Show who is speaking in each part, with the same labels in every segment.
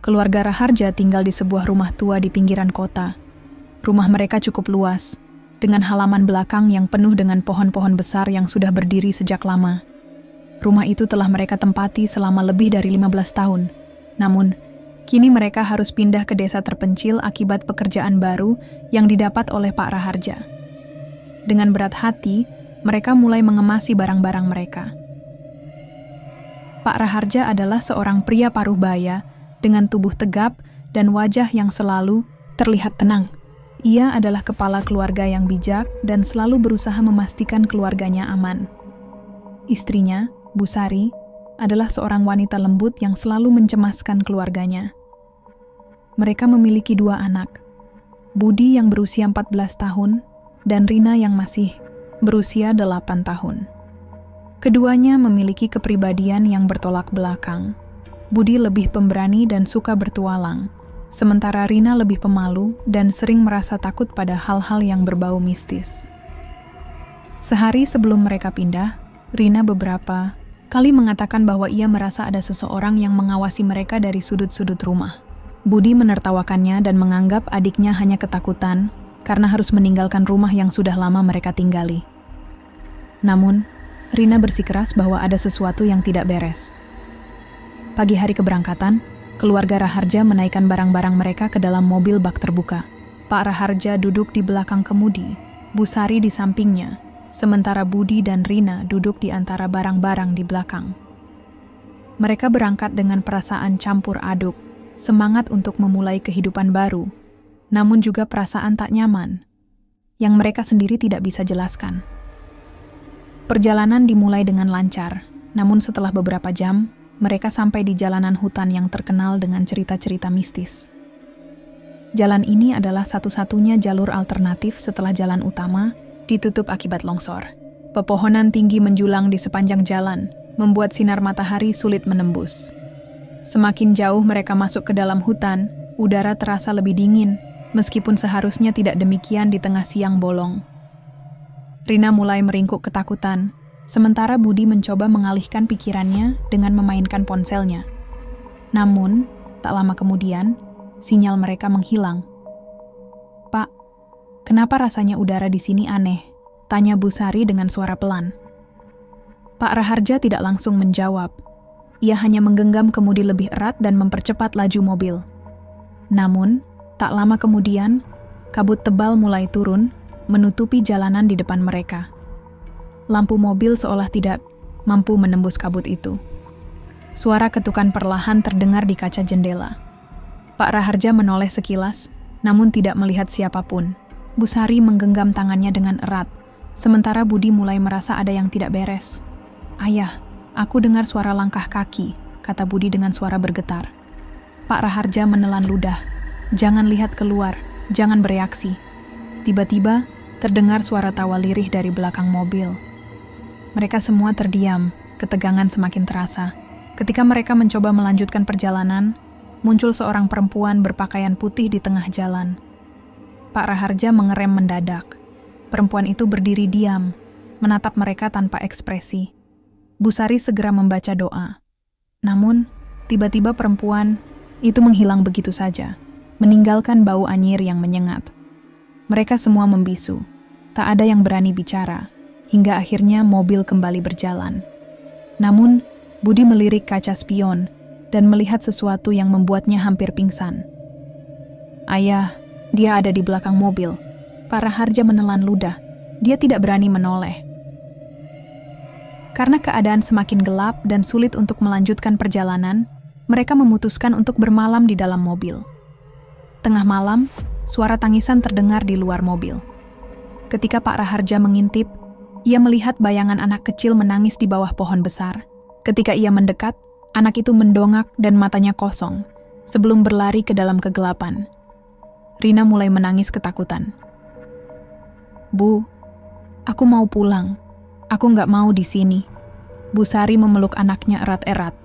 Speaker 1: Keluarga Raharja tinggal di sebuah rumah tua di pinggiran kota. Rumah mereka cukup luas, dengan halaman belakang yang penuh dengan pohon-pohon besar yang sudah berdiri sejak lama. Rumah itu telah mereka tempati selama lebih dari 15 tahun. Namun, kini mereka harus pindah ke desa terpencil akibat pekerjaan baru yang didapat oleh Pak Raharja. Dengan berat hati, mereka mulai mengemasi barang-barang mereka. Pak Raharja adalah seorang pria paruh baya dengan tubuh tegap dan wajah yang selalu terlihat tenang. Ia adalah kepala keluarga yang bijak dan selalu berusaha memastikan keluarganya aman. Istrinya, Bu Sari, adalah seorang wanita lembut yang selalu mencemaskan keluarganya. Mereka memiliki 2 anak, Budi yang berusia 14 tahun dan Rina yang masih berusia 8 tahun. Keduanya memiliki kepribadian yang bertolak belakang. Budi lebih pemberani dan suka bertualang, sementara Rina lebih pemalu dan sering merasa takut pada hal-hal yang berbau mistis. Sehari sebelum mereka pindah, Rina beberapa kali mengatakan bahwa ia merasa ada seseorang yang mengawasi mereka dari sudut-sudut rumah. Budi menertawakannya dan menganggap adiknya hanya ketakutan karena harus meninggalkan rumah yang sudah lama mereka tinggali. Namun, Rina bersikeras bahwa ada sesuatu yang tidak beres. Pagi hari keberangkatan, keluarga Raharja menaikkan barang-barang mereka ke dalam mobil bak terbuka. Pak Raharja duduk di belakang kemudi, Bu Sari di sampingnya, sementara Budi dan Rina duduk di antara barang-barang di belakang. Mereka berangkat dengan perasaan campur aduk, semangat untuk memulai kehidupan baru, namun juga perasaan tak nyaman, yang mereka sendiri tidak bisa jelaskan. Perjalanan dimulai dengan lancar, namun setelah beberapa jam, mereka sampai di jalanan hutan yang terkenal dengan cerita-cerita mistis. Jalan ini adalah satu-satunya jalur alternatif setelah jalan utama ditutup akibat longsor. Pepohonan tinggi menjulang di sepanjang jalan, membuat sinar matahari sulit menembus. Semakin jauh mereka masuk ke dalam hutan, udara terasa lebih dingin, meskipun seharusnya tidak demikian di tengah siang bolong. Rina mulai meringkuk ketakutan, sementara Budi mencoba mengalihkan pikirannya dengan memainkan ponselnya. Namun, tak lama kemudian, sinyal mereka menghilang. "Pak, kenapa rasanya udara di sini aneh?" tanya Bu Sari dengan suara pelan. Pak Raharja tidak langsung menjawab. Ia hanya menggenggam kemudi lebih erat dan mempercepat laju mobil. Namun, tak lama kemudian, kabut tebal mulai turun, menutupi jalanan di depan mereka. Lampu mobil seolah tidak mampu menembus kabut itu. Suara ketukan perlahan terdengar di kaca jendela. Pak Raharja menoleh sekilas, namun tidak melihat siapapun. Bu Sari menggenggam tangannya dengan erat, sementara Budi mulai merasa ada yang tidak beres. "Ayah, aku dengar suara langkah kaki," kata Budi dengan suara bergetar. Pak Raharja menelan ludah. "Jangan lihat keluar, jangan bereaksi." Tiba-tiba, terdengar suara tawa lirih dari belakang mobil. Mereka semua terdiam, ketegangan semakin terasa. Ketika mereka mencoba melanjutkan perjalanan, muncul seorang perempuan berpakaian putih di tengah jalan. Pak Raharja mengerem mendadak. Perempuan itu berdiri diam, menatap mereka tanpa ekspresi. Bu Sari segera membaca doa. Namun, tiba-tiba perempuan itu menghilang begitu saja, meninggalkan bau anyir yang menyengat. Mereka semua membisu. Tak ada yang berani bicara. Hingga akhirnya mobil kembali berjalan. Namun, Budi melirik kaca spion dan melihat sesuatu yang membuatnya hampir pingsan. "Ayah, dia ada di belakang mobil." Pak Raharja menelan ludah. Dia tidak berani menoleh. Karena keadaan semakin gelap dan sulit untuk melanjutkan perjalanan, mereka memutuskan untuk bermalam di dalam mobil. Tengah malam, suara tangisan terdengar di luar mobil. Ketika Pak Raharja mengintip, ia melihat bayangan anak kecil menangis di bawah pohon besar. Ketika ia mendekat, anak itu mendongak dan matanya kosong, sebelum berlari ke dalam kegelapan. Rina mulai menangis ketakutan. "Bu, aku mau pulang. Aku nggak mau di sini." Bu Sari memeluk anaknya erat-erat.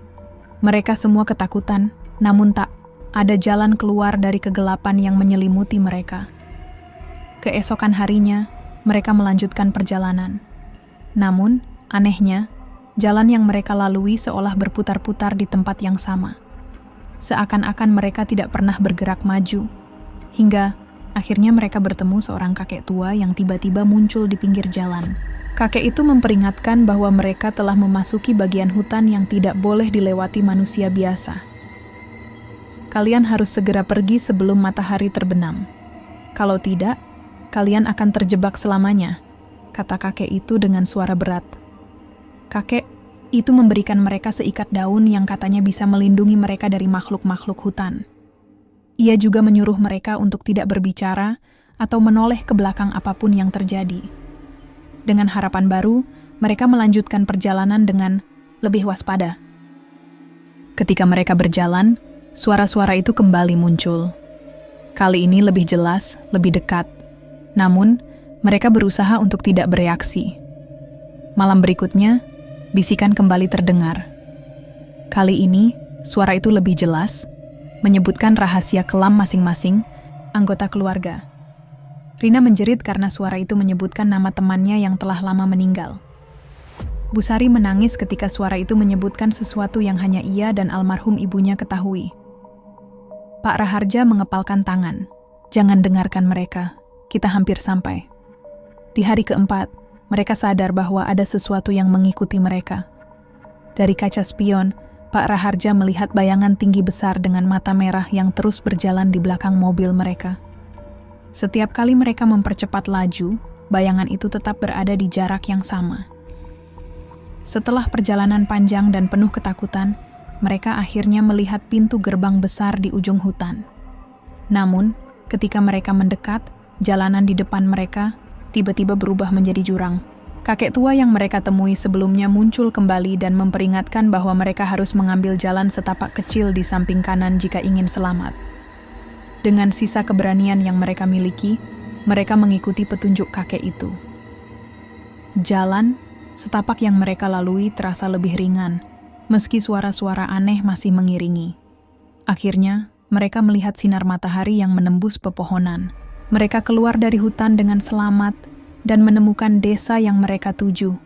Speaker 1: Mereka semua ketakutan, namun tak ada jalan keluar dari kegelapan yang menyelimuti mereka. Keesokan harinya, mereka melanjutkan perjalanan. Namun, anehnya, jalan yang mereka lalui seolah berputar-putar di tempat yang sama. seakan-akan mereka tidak pernah bergerak maju. Hingga akhirnya mereka bertemu seorang kakek tua yang tiba-tiba muncul di pinggir jalan. Kakek itu memperingatkan bahwa mereka telah memasuki bagian hutan yang tidak boleh dilewati manusia biasa. Kalian harus segera pergi sebelum matahari terbenam. Kalau tidak, kalian akan terjebak selamanya, kata kakek itu dengan suara berat. Kakek itu memberikan mereka seikat daun yang katanya bisa melindungi mereka dari makhluk-makhluk hutan. Ia juga menyuruh mereka untuk tidak berbicara atau menoleh ke belakang apapun yang terjadi. Dengan harapan baru, mereka melanjutkan perjalanan dengan lebih waspada. Ketika mereka berjalan, suara-suara itu kembali muncul. Kali ini lebih jelas, lebih dekat. Namun, mereka berusaha untuk tidak bereaksi. Malam berikutnya, bisikan kembali terdengar. Kali ini, suara itu lebih jelas, menyebutkan rahasia kelam masing-masing anggota keluarga. Rina menjerit karena suara itu menyebutkan nama temannya yang telah lama meninggal. Bu Sari menangis ketika suara itu menyebutkan sesuatu yang hanya ia dan almarhum ibunya ketahui. Pak Raharja mengepalkan tangan. Jangan dengarkan mereka, kita hampir sampai. Di hari keempat, mereka sadar bahwa ada sesuatu yang mengikuti mereka. Dari kaca spion, Pak Raharja melihat bayangan tinggi besar dengan mata merah yang terus berjalan di belakang mobil mereka. Setiap kali mereka mempercepat laju, bayangan itu tetap berada di jarak yang sama. Setelah perjalanan panjang dan penuh ketakutan, mereka akhirnya melihat pintu gerbang besar di ujung hutan. Namun, ketika mereka mendekat, jalanan di depan mereka tiba-tiba berubah menjadi jurang. Kakek tua yang mereka temui sebelumnya muncul kembali dan memperingatkan bahwa mereka harus mengambil jalan setapak kecil di samping kanan jika ingin selamat. Dengan sisa keberanian yang mereka miliki, mereka mengikuti petunjuk kakek itu. Jalan, setapak yang mereka lalui terasa lebih ringan, meski suara-suara aneh masih mengiringi. Akhirnya, mereka melihat sinar matahari yang menembus pepohonan. Mereka keluar dari hutan dengan selamat dan menemukan desa yang mereka tuju.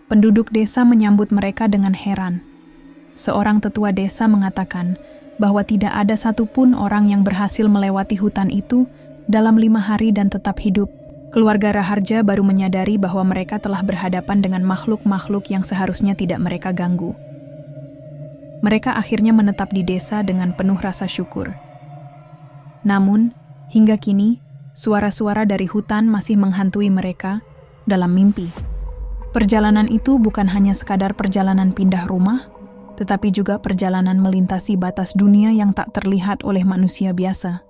Speaker 1: Penduduk desa menyambut mereka dengan heran. Seorang tetua desa mengatakan bahwa tidak ada satupun orang yang berhasil melewati hutan itu dalam 5 hari dan tetap hidup. Keluarga Raharja baru menyadari bahwa mereka telah berhadapan dengan makhluk-makhluk yang seharusnya tidak mereka ganggu. Mereka akhirnya menetap di desa dengan penuh rasa syukur. Namun, hingga kini, suara-suara dari hutan masih menghantui mereka dalam mimpi. Perjalanan itu bukan hanya sekadar perjalanan pindah rumah, tetapi juga perjalanan melintasi batas dunia yang tak terlihat oleh manusia biasa.